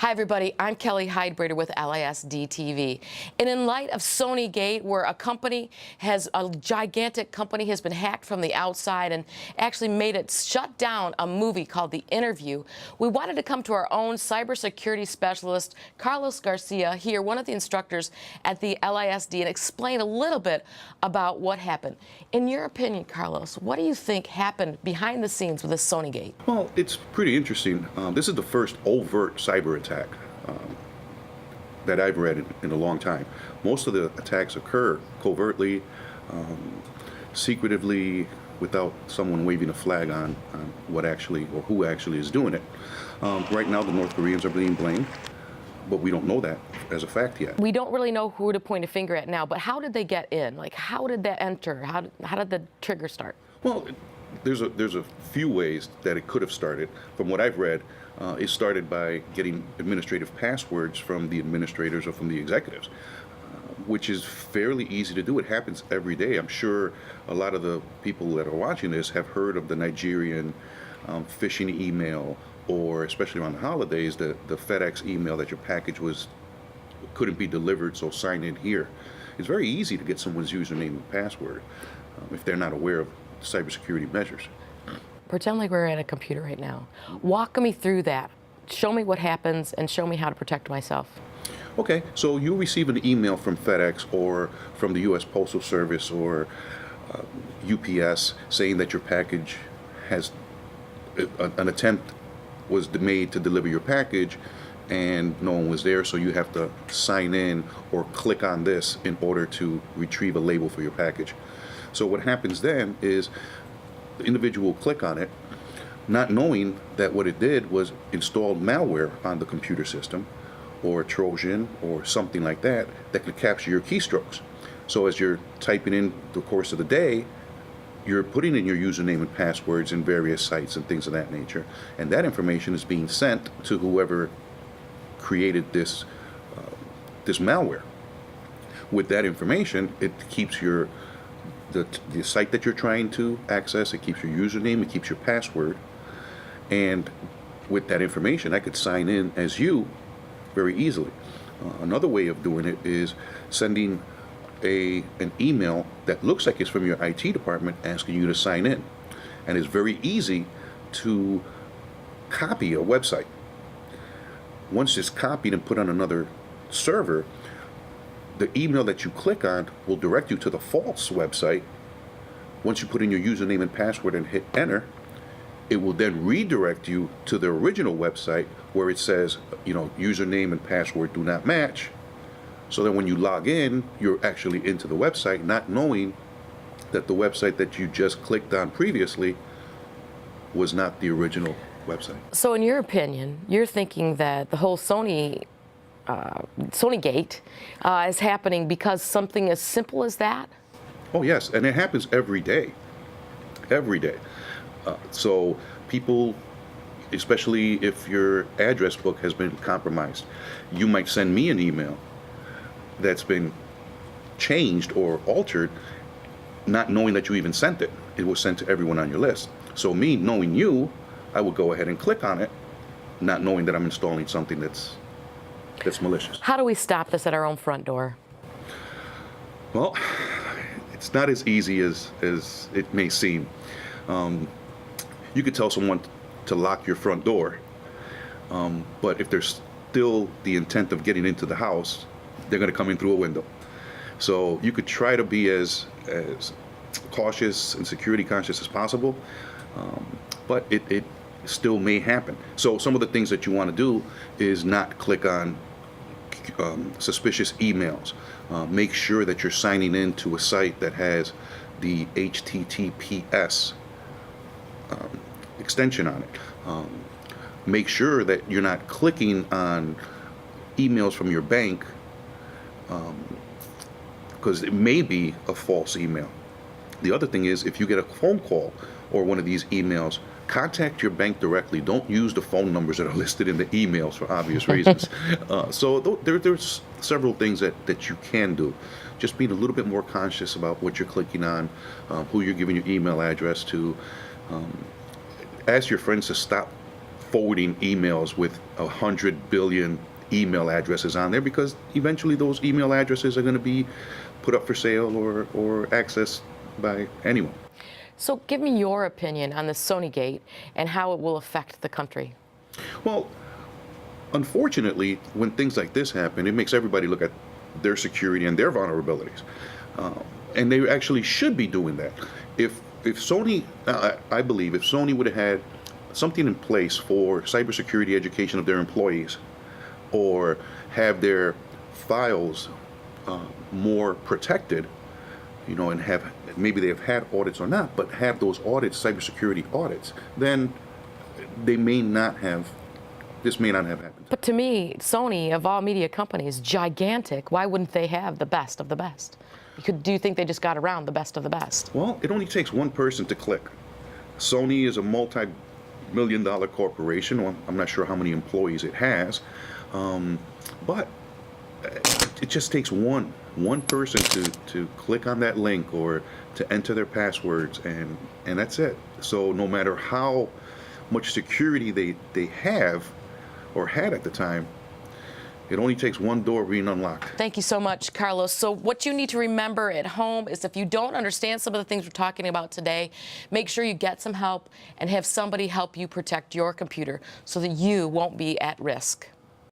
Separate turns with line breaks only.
Hi, everybody. I'm Kelly Hyde-Brader with LISD TV. And in light of Sony Gate, where a gigantic company has been hacked from the outside and actually made it shut down a movie called The Interview, we wanted to come to our own cybersecurity specialist, Carlos Garcia, here, one of the instructors at the LISD, and explain a little bit about what happened. In your opinion, Carlos, what do you think happened behind the scenes with this Sony Gate?
Well, it's pretty interesting. This is the first overt cyber attack that I've read in a long time. Most of the attacks occur covertly, secretively, without someone waving a flag on what actually or who actually is doing it. Right now, the North Koreans are being blamed, but we don't know that as a fact yet.
We don't really know who to point a finger at now, but how did they get in? Like, how did that enter? How did the trigger start?
Well, there's a few ways that it could have started. From what I've read, it started by getting administrative passwords from the administrators or from the executives, which is fairly easy to do. It happens every day. I'm sure a lot of the people that are watching this have heard of the Nigerian phishing email, or especially around the holidays, the FedEx email that your package couldn't be delivered, so sign in here. It's very easy to get someone's username and password if they're not aware of cybersecurity measures.
Pretend like we're at a computer right now. Walk me through that. Show me what happens and show me how to protect myself.
Okay, so you receive an email from FedEx or from the U.S. Postal Service or UPS saying that your package has an attempt was made to deliver your package and no one was there, so you have to sign in or click on this in order to retrieve a label for your package. So what happens then is the individual will click on it, not knowing that what it did was install malware on the computer system, or a Trojan, or something like that, that could capture your keystrokes. So as you're typing in the course of the day, you're putting in your username and passwords in various sites and things of that nature, and that information is being sent to whoever created this malware. With that information, it keeps the site that you're trying to access, it keeps your username, it keeps your password, and with that information I could sign in as you very easily. Another way of doing it is sending an email that looks like it's from your IT department asking you to sign in, and it's very easy to copy a website. Once it's copied and put on another server, the email that you click on will direct you to the false website. Once you put in your username and password and hit enter, it will then redirect you to the original website where it says, username and password do not match. So then when you log in, you're actually into the website, not knowing that the website that you just clicked on previously was not the original website.
So in your opinion, you're thinking that the whole Sony Gate is happening because something as simple as that?
Oh yes, and it happens every day. Every day. So people, especially if your address book has been compromised, you might send me an email that's been changed or altered, not knowing that you even sent it. It was sent to everyone on your list. So me knowing you, I would go ahead and click on it, not knowing that I'm installing something that's malicious.
How do we stop this at our own front door?
Well, it's not as easy as it may seem. You could tell someone to lock your front door, but if there's still the intent of getting into the house, they're going to come in through a window. So you could try to be as cautious and security conscious as possible, but it still may happen. So some of the things that you want to do is not click on suspicious emails. Make sure that you're signing in to a site that has the HTTPS extension on it. Make sure that you're not clicking on emails from your bank, because it may be a false email. The other thing is, if you get a phone call or one of these emails, contact your bank directly. Don't use the phone numbers that are listed in the emails for obvious reasons. So there's several things that you can do. Just being a little bit more conscious about what you're clicking on, who you're giving your email address to. Ask your friends to stop forwarding emails with 100 billion email addresses on there, because eventually those email addresses are going to be put up for sale or accessed by anyone.
So give me your opinion on the Sony gate and how it will affect the country.
Well, unfortunately, when things like this happen, it makes everybody look at their security and their vulnerabilities. And they actually should be doing that. If Sony, I believe, if Sony would have had something in place for cybersecurity education of their employees, or have their files more protected, you know, and have, maybe they have had audits or not, but have those audits, cybersecurity audits, then they may not have, this may not have happened.
But to me, Sony, of all media companies, gigantic. Why wouldn't they have the best of the best? Do you think they just got around the best of the best?
Well, it only takes one person to click. Sony is a multi-million-dollar corporation. Well, I'm not sure how many employees it has, but it just takes one person to click on that link or to enter their passwords, and that's it. So no matter how much security they have or had at the time, it only takes one door being unlocked.
Thank you so much, Carlos. So what you need to remember at home is, if you don't understand some of the things we're talking about today, make sure you get some help and have somebody help you protect your computer so that you won't be at risk.